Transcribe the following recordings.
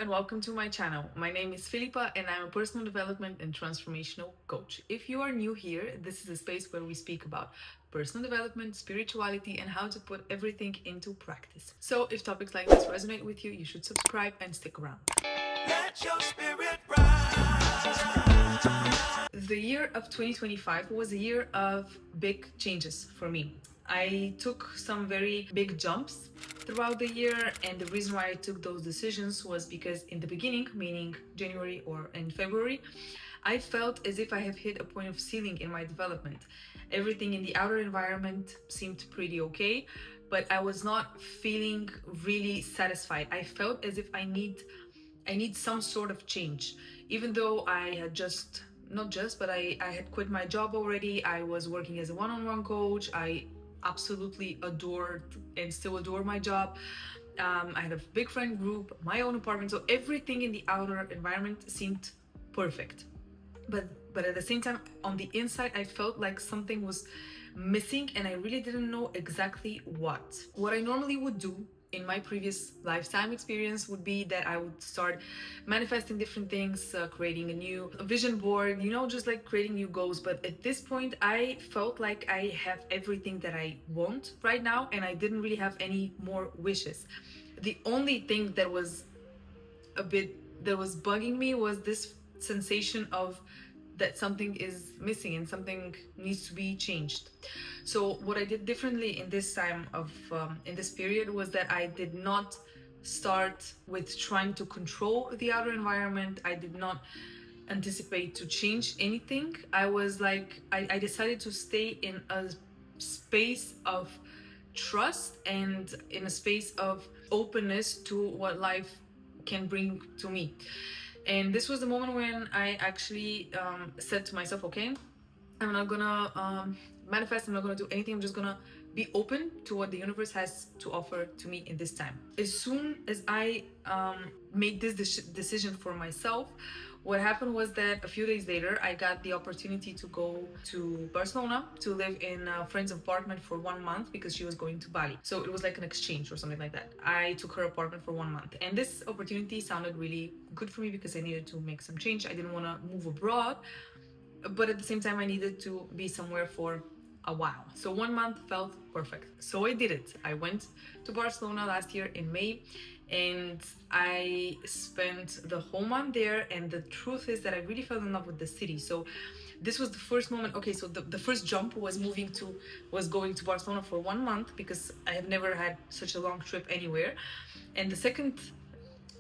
and welcome to my channel. My name is Filipa and I'm a personal development and transformational coach. If you are new here, this is a space where we speak about personal development, spirituality, and how to put everything into practice. So if topics like this resonate with you, you should subscribe and stick around. Let your spirit rise. The year of 2025 was a year of big changes for me. I took some very big jumps throughout the year, and the reason why I took those decisions was because in the beginning, meaning January or in February, I felt as if I have hit a point of ceiling in my development. Everything in the outer environment seemed pretty okay, but I was not feeling really satisfied. I felt as if I need some sort of change. Even though I had I had quit my job already. I was working as a one-on-one coach. I absolutely adored and still adore my job. I had a big friend group, my own apartment, so everything in the outer environment seemed perfect. But at the same time, on the inside, I felt like something was missing, and I really didn't know exactly what. What I normally would do in my previous lifetime experience would be that I would start manifesting different things, creating a new vision board, just like creating new goals. But at this point, I felt like I have everything that I want right now, and I didn't really have any more wishes. The only thing that was bugging me was this sensation of that something is missing and something needs to be changed. So what I did differently in this time of in this period was that I did not start with trying to control the outer environment. I did not anticipate to change anything. I decided to stay in a space of trust and in a space of openness to what life can bring to me. And this was the moment when I actually said to myself, okay, I'm not gonna manifest, I'm not gonna do anything, I'm just gonna be open to what the universe has to offer to me in this time. As soon as I made this decision for myself, what happened was that a few days later, I got the opportunity to go to Barcelona to live in a friend's apartment for 1 month because she was going to Bali. So it was like an exchange or something like that. I took her apartment for 1 month, and this opportunity sounded really good for me because I needed to make some change. I didn't want to move abroad, but at the same time, I needed to be somewhere for a while. So 1 month felt perfect. So I did it. I went to Barcelona last year in May, and I spent the whole month there. And the truth is that I really fell in love with the city. So this was the first moment. Okay, so the first jump was going to Barcelona for 1 month because I have never had such a long trip anywhere. And the second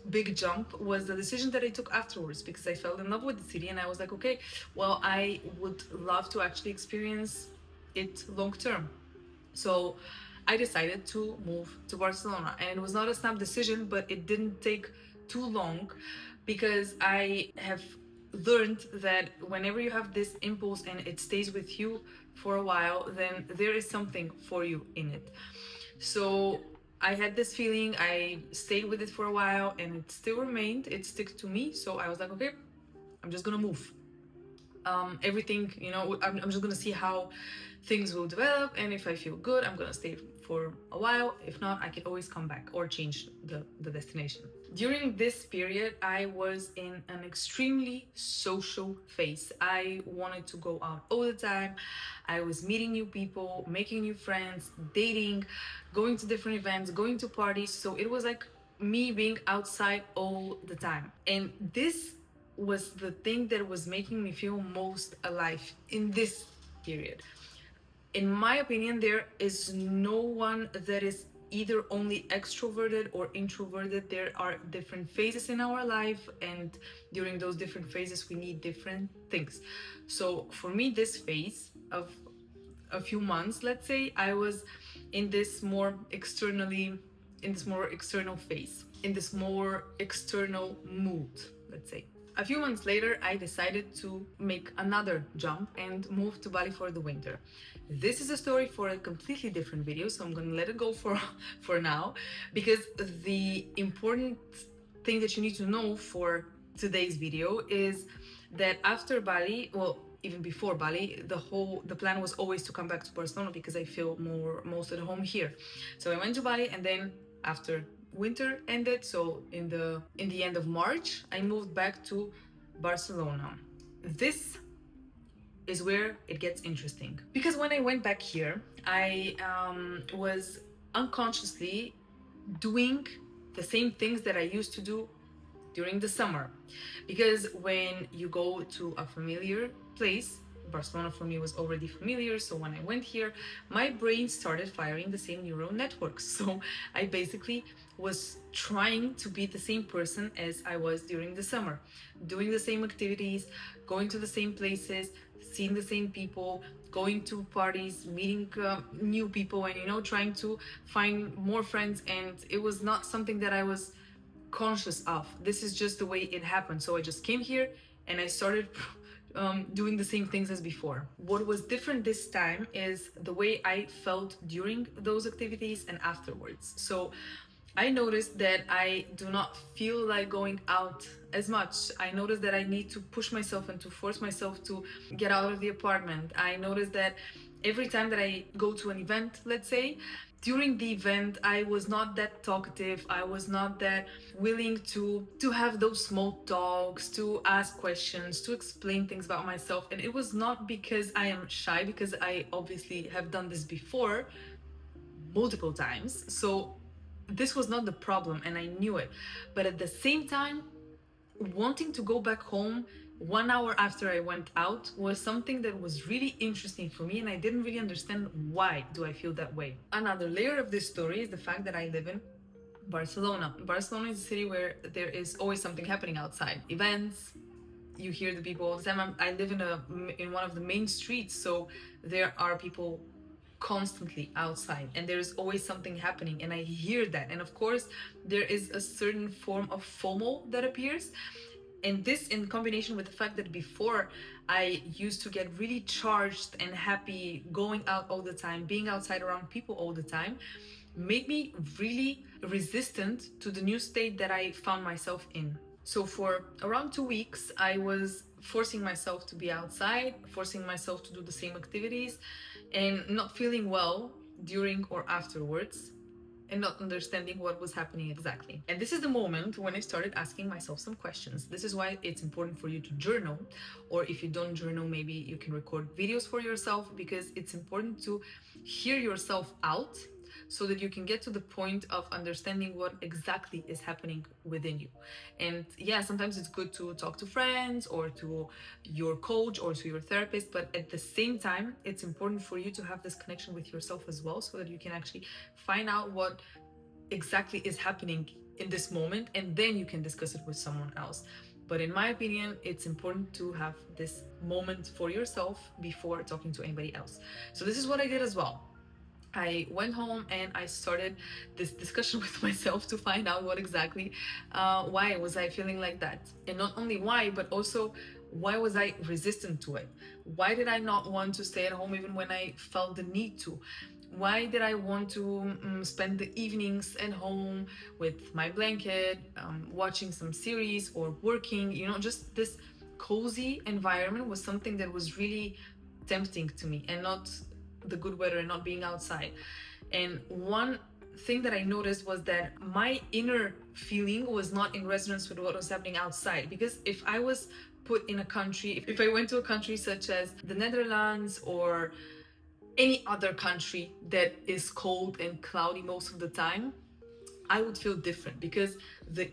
big jump was the decision that I took afterwards, because I fell in love with the city and I was like, okay, well, I would love to actually experience it long term. So I decided to move to Barcelona, and it was not a snap decision, but it didn't take too long because I have learned that whenever you have this impulse and it stays with you for a while, then there is something for you in it. So I had this feeling, I stayed with it for a while, and it still remained, it stuck to me. So I was like, okay, I'm just gonna move. Everything, I'm just gonna see how things will develop, and if I feel good, I'm gonna stay for a while. If not, I can always come back or change the destination. During this period, I was in an extremely social phase. I wanted to go out all the time. I was meeting new people, making new friends, dating, going to different events, going to parties. So it was like me being outside all the time. And this was the thing that was making me feel most alive in this period. In my opinion, there is no one that is either only extroverted or introverted. There are different phases in our life, and during those different phases, we need different things. So for me, this phase of a few months, let's say, I was in this more external phase, in this more external mood, let's say. A few months later, I decided to make another jump and move to Bali for the winter. This is a story for a completely different video, so I'm gonna let it go for now, because the important thing that you need to know for today's video is that after Bali, well, even before Bali, the plan was always to come back to Barcelona because I feel most at home here. So I went to Bali, and then after winter ended, so in the end of March, I moved back to Barcelona. This is where it gets interesting, because when I went back here, I was unconsciously doing the same things that I used to do during the summer. Because when you go to a familiar place, Barcelona for me was already familiar, so when I went here, my brain started firing the same neural networks. So I basically was trying to be the same person as I was during the summer, doing the same activities, going to the same places, seeing the same people, going to parties, meeting new people, and trying to find more friends. And it was not something that I was conscious of. This is just the way it happened. So I just came here and I started doing the same things as before. What was different this time is the way I felt during those activities and afterwards. So I noticed that I do not feel like going out as much. I noticed that I need to push myself and to force myself to get out of the apartment. I noticed that every time that I go to an event, let's say, during the event, I was not that talkative. I was not that willing to have those small talks, to ask questions, to explain things about myself. And it was not because I am shy, because I obviously have done this before multiple times. So this was not the problem, and I knew it. But at the same time, wanting to go back home 1 hour after I went out was something that was really interesting for me, and I didn't really understand why do I feel that way. Another layer of this story is the fact that I live in Barcelona. Barcelona is a city where there is always something happening outside. Events, you hear the people all the time. I live in one of the main streets, so there are people constantly outside and there's always something happening, and I hear that. And of course, there is a certain form of FOMO that appears. And this, in combination with the fact that before I used to get really charged and happy going out all the time, being outside around people all the time, made me really resistant to the new state that I found myself in. So for around 2 weeks, I was forcing myself to be outside, forcing myself to do the same activities, and not feeling well during or afterwards, and not understanding what was happening exactly. And this is the moment when I started asking myself some questions. This is why it's important for you to journal, or if you don't journal, maybe you can record videos for yourself, because it's important to hear yourself out so that you can get to the point of understanding what exactly is happening within you. And yeah, sometimes it's good to talk to friends or to your coach or to your therapist, but at the same time, it's important for you to have this connection with yourself as well, so that you can actually find out what exactly is happening in this moment, and then you can discuss it with someone else. But in my opinion, it's important to have this moment for yourself before talking to anybody else. So this is what I did as well. I went home and I started this discussion with myself to find out what exactly, why was I feeling like that? And not only why, but also why was I resistant to it? Why did I not want to stay at home even when I felt the need to? Why did I want to spend the evenings at home with my blanket, watching some series or working? Just this cozy environment was something that was really tempting to me, and not the good weather and not being outside. And one thing that I noticed was that my inner feeling was not in resonance with what was happening outside. Because if I was put in a country, if I went to a country such as the Netherlands or any other country that is cold and cloudy most of the time, I would feel different, because the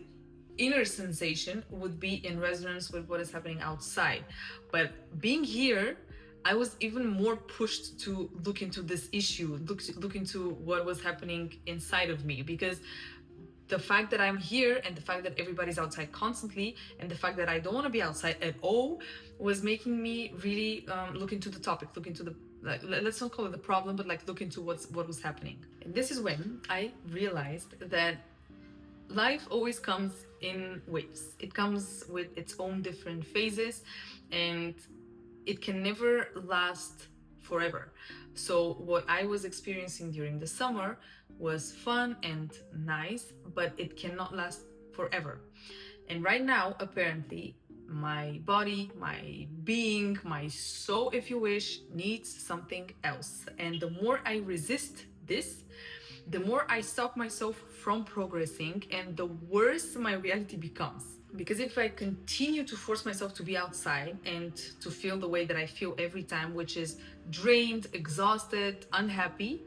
inner sensation would be in resonance with what is happening outside. But being here, I was even more pushed to look into this issue, look into what was happening inside of me, because the fact that I'm here and the fact that everybody's outside constantly and the fact that I don't want to be outside at all was making me really look into the topic, look into the, let's not call it the problem, but look into what was happening. And this is when I realized that life always comes in waves. It comes with its own different phases, and it can never last forever. So what I was experiencing during the summer was fun and nice, but it cannot last forever. And right now, apparently, my body, my being, my soul, if you wish, needs something else. And the more I resist this, the more I stop myself from progressing and the worse my reality becomes. Because if I continue to force myself to be outside and to feel the way that I feel every time, which is drained, exhausted, unhappy,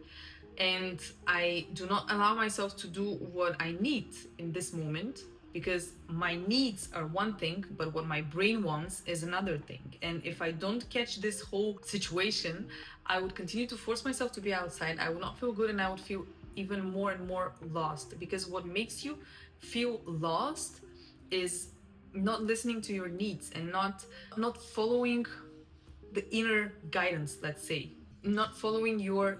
and I do not allow myself to do what I need in this moment, because my needs are one thing, but what my brain wants is another thing. And if I don't catch this whole situation, I would continue to force myself to be outside. I would not feel good and I would feel even more and more lost, because what makes you feel lost is not listening to your needs and not following the inner guidance, let's say, not following your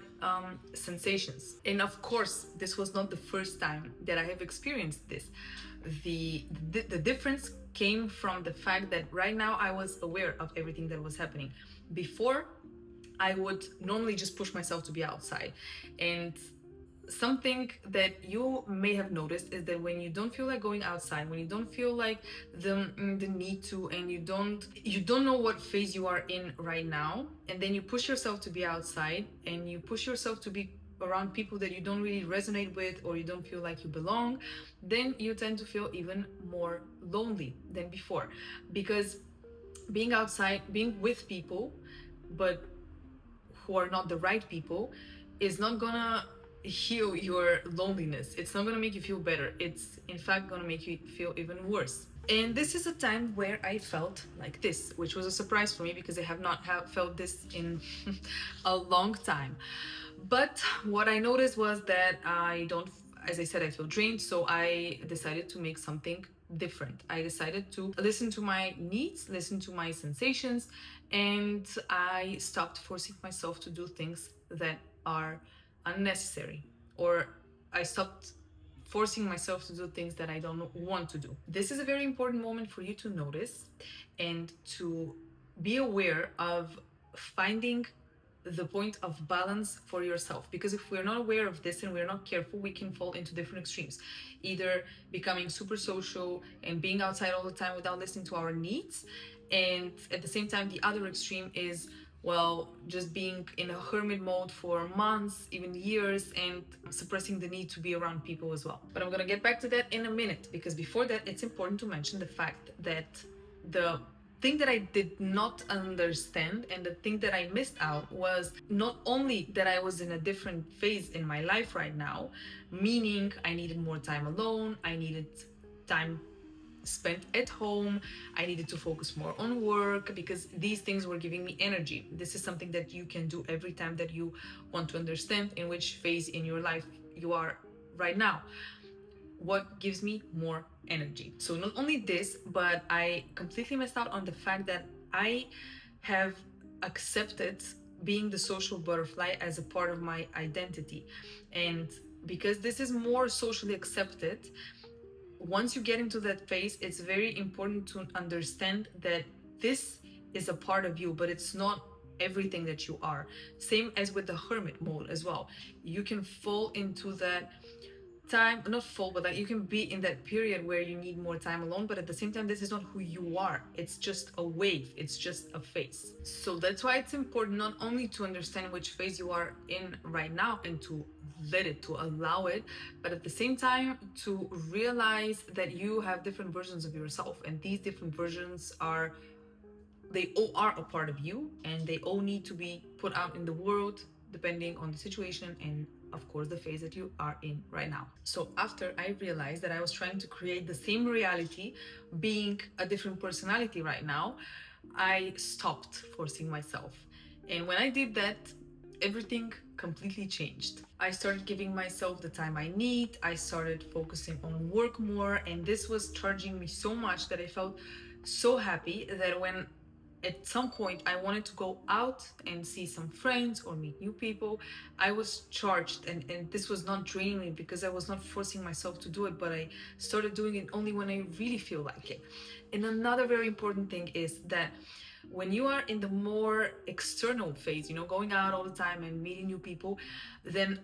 sensations. And of course, this was not the first time that I have experienced this. The difference came from the fact that right now I was aware of everything that was happening. Before, I would normally just push myself to be outside. And something that you may have noticed is that when you don't feel like going outside, when you don't feel like the need to, and you don't know what phase you are in right now, and then you push yourself to be outside and you push yourself to be around people that you don't really resonate with, or you don't feel like you belong, then you tend to feel even more lonely than before. Because being outside, being with people but who are not the right people, is not gonna heal your loneliness. It's not gonna make you feel better. It's in fact gonna make you feel even worse. And this is a time where I felt like this, which was a surprise for me because I have not felt this in a long time. But what I noticed was that as I said, I feel drained, so I decided to make something different. I decided to listen to my needs, listen to my sensations, and I stopped forcing myself to do things that are unnecessary, or I stopped forcing myself to do things that I don't want to do. This is a very important moment for you to notice and to be aware of finding the point of balance for yourself. Because if we're not aware of this and we're not careful, we can fall into different extremes, either becoming super social and being outside all the time without listening to our needs, and at the same time the other extreme is, well, just being in a hermit mode for months, even years, and suppressing the need to be around people as well. But I'm gonna get back to that in a minute, because before that, it's important to mention the fact that the thing that I did not understand and the thing that I missed out was not only that I was in a different phase in my life right now, meaning I needed more time alone, I needed time spent at home, I needed to focus more on work, because these things were giving me energy. This is something that you can do every time that you want to understand in which phase in your life you are right now. What gives me more energy? So not only this, but I completely missed out on the fact that I have accepted being the social butterfly as a part of my identity. And because this is more socially accepted, once you get into that phase, it's very important to understand that this is a part of you, but it's not everything that you are. Same as with the hermit mode as well. You can fall into that time, not fall, but that you can be in that period where you need more time alone, but at the same time, this is not who you are. It's just a wave, it's just a phase. So that's why it's important not only to understand which phase you are in right now and to let it, to allow it, but at the same time to realize that you have different versions of yourself, and these different versions they all are a part of you, and they all need to be put out in the world depending on the situation and of course the phase that you are in right now. So after I realized that I was trying to create the same reality being a different personality right now, I stopped forcing myself. And when I did that, everything completely changed. I started giving myself the time I need. I started focusing on work more, and this was charging me so much that I felt so happy that when at some point I wanted to go out and see some friends or meet new people, I was charged, and this was not draining me because I was not forcing myself to do it, but I started doing it only when I really feel like it. And another very important thing is that when you are in the more external phase, going out all the time and meeting new people, then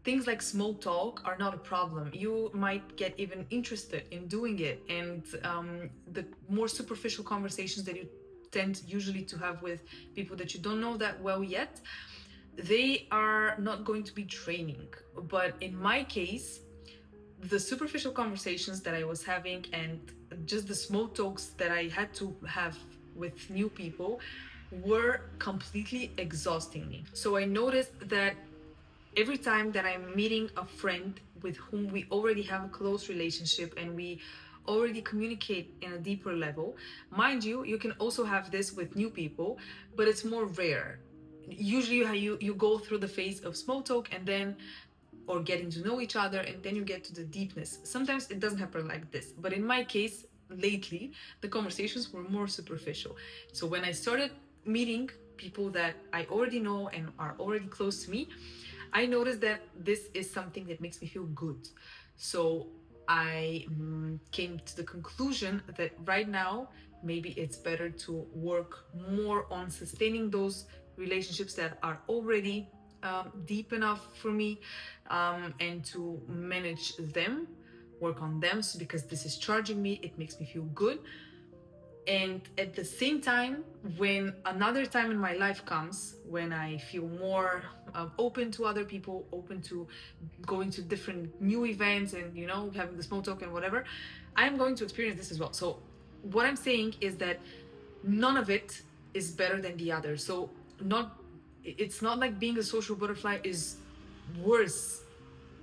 things like small talk are not a problem. You might get even interested in doing it, and the more superficial conversations that you tend usually to have with people that you don't know that well yet, they are not going to be draining. But in my case, the superficial conversations that I was having and just the small talks that I had to have with new people were completely exhausting me. So I noticed that every time that I'm meeting a friend with whom we already have a close relationship and we already communicate in a deeper level, mind you, you can also have this with new people, but it's more rare. Usually you go through the phase of small talk and then or getting to know each other, and then you get to the deepness. Sometimes it doesn't happen like this, but in my case lately the conversations were more superficial. So when I started meeting people that I already know and are already close to me, I noticed that this is something that makes me feel good. So I came to the conclusion that right now maybe it's better to work more on sustaining those relationships that are already deep enough for me, and to manage them, work on them, because this is charging me, it makes me feel good. And at the same time, when another time in my life comes when I feel more open to other people, open to going to different new events and having the small talk and whatever, I'm going to experience this as well. So what I'm saying is that none of it is better than the other. So it's not like being a social butterfly is worse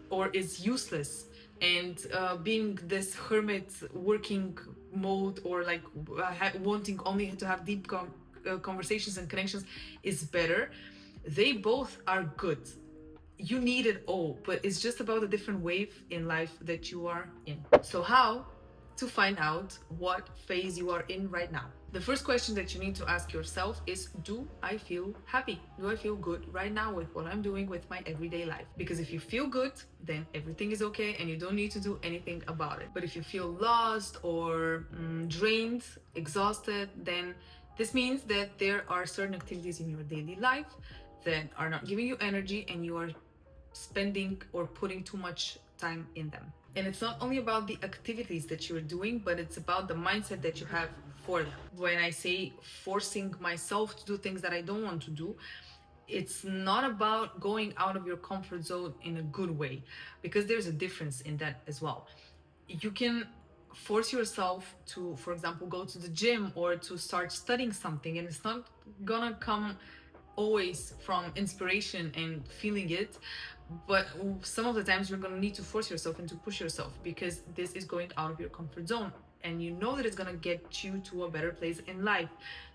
or is useless, and being this hermit working mode, or like wanting only to have deep conversations and connections is better. They both are good. You need it all, but it's just about a different wave in life that you are in. So how to find out what phase you are in right now? The first question that you need to ask yourself is, do I feel happy? Do I feel good right now with what I'm doing with my everyday life? Because if you feel good, then everything is okay and you don't need to do anything about it. But if you feel lost or drained, exhausted, then this means that there are certain activities in your daily life that are not giving you energy and you are spending or putting too much time in them. And it's not only about the activities that you're doing, but it's about the mindset that you have for them. When I say forcing myself to do things that I don't want to do, it's not about going out of your comfort zone in a good way, because there's a difference in that as well. You can force yourself to, for example, go to the gym or to start studying something, and it's not gonna come always from inspiration and feeling it, but some of the times you're going to need to force yourself and to push yourself, because this is going out of your comfort zone and you know that it's going to get you to a better place in life.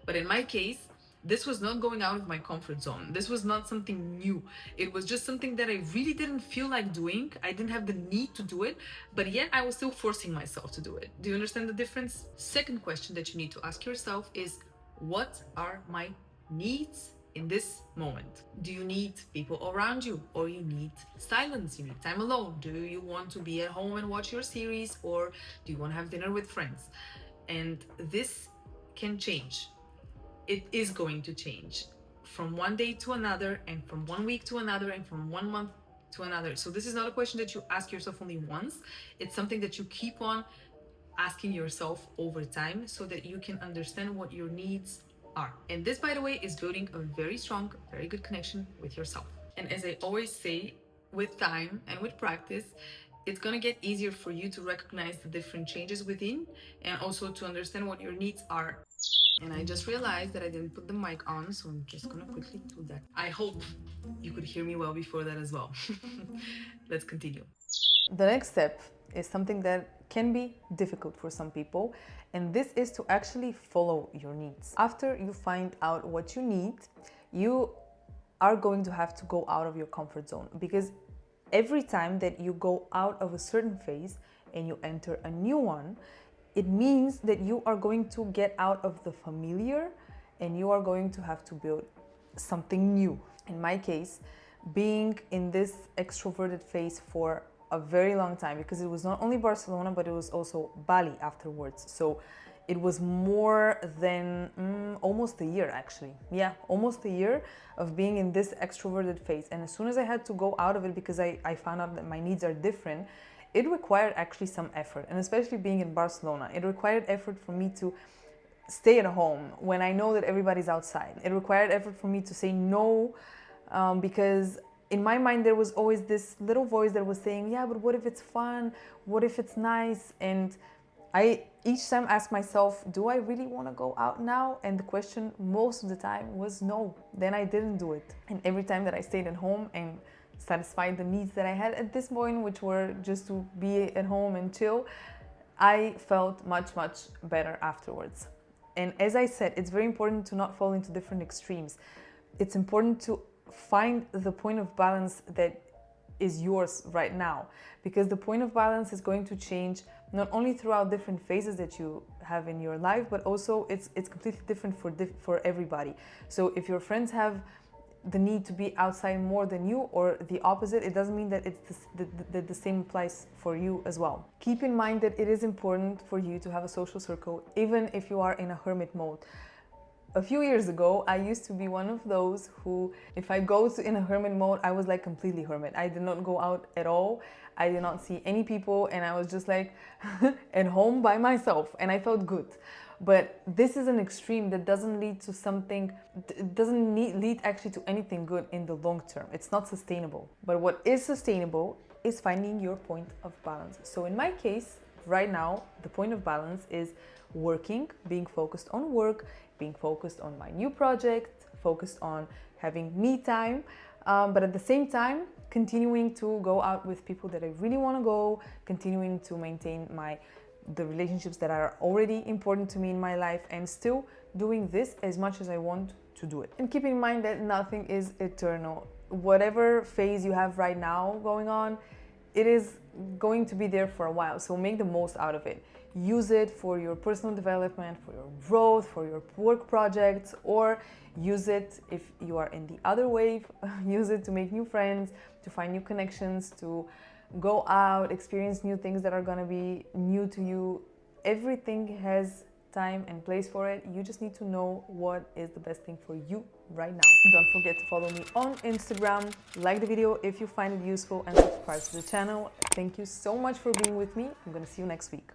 But in my case, this was not going out of my comfort zone. This was not something new. It was just something that I really didn't feel like doing. I didn't have the need to do it, but yet I was still forcing myself to do it. Do you understand the difference? Second question that you need to ask yourself is, what are my needs in this moment? Do you need people around you, or you need silence? You need time alone? Do you want to be at home and watch your series, or do you want to have dinner with friends? And this can change. It is going to change from one day to another, and from 1 week to another, and from 1 month to another. So this is not a question that you ask yourself only once. It's something that you keep on asking yourself over time, so that you can understand what your needs are. And this, by the way, is building a very strong, very good connection with yourself. And as I always say, with time and with practice, it's gonna get easier for you to recognize the different changes within, and also to understand what your needs are. And I just realized that I didn't put the mic on, so I'm just gonna quickly do that. I hope you could hear me well before that as well. Let's continue. The next step is something that can be difficult for some people, and this is to actually follow your needs. After you find out what you need, you are going to have to go out of your comfort zone, because every time that you go out of a certain phase and you enter a new one, it means that you are going to get out of the familiar and you are going to have to build something new. In my case, being in this extroverted phase for a very long time, because it was not only Barcelona, but it was also Bali afterwards. So it was more than almost a year, actually. Yeah, almost a year of being in this extroverted phase. And as soon as I had to go out of it, because I found out that my needs are different, it required actually some effort. And especially being in Barcelona, it required effort for me to stay at home when I know that everybody's outside. It required effort for me to say no because in my mind there was always this little voice that was saying, yeah, but what if it's fun? What if it's nice? And I each time asked myself, do I really want to go out now? And the question most of the time was no. Then I didn't do it. And every time that I stayed at home and satisfied the needs that I had at this point, which were just to be at home and chill, I felt much better afterwards. And as I said, it's very important to not fall into different extremes. It's important to find the point of balance that is yours right now, because the point of balance is going to change not only throughout different phases that you have in your life, but also it's completely different for everybody. So if your friends have the need to be outside more than you, or the opposite, it doesn't mean that the same applies for you as well. Keep in mind that it is important for you to have a social circle, even if you are in a hermit mode. A few years ago, I used to be one of those who, if I go in a hermit mode, I was like completely hermit. I did not go out at all. I did not see any people, and I was just like at home by myself, and I felt good. But this is an extreme that doesn't lead to something, it doesn't lead actually to anything good in the long term. It's not sustainable. But what is sustainable is finding your point of balance. So in my case, right now, the point of balance is working, being focused on work, being focused on my new project, focused on having me time, but at the same time, continuing to go out with people that I really want to go, continuing to maintain the relationships that are already important to me in my life, and still doing this as much as I want to do it. And keep in mind that nothing is eternal. Whatever phase you have right now going on, it is going to be there for a while, so make the most out of it. Use it for your personal development, for your growth, for your work projects, or use it if you are in the other wave, use it to make new friends, to find new connections, to go out, experience new things that are going to be new to you. Everything has time and place for it. You just need to know what is the best thing for you right now. Don't forget to follow me on Instagram, like the video if you find it useful, and subscribe to the channel. Thank you so much for being with me. I'm going to see you next week.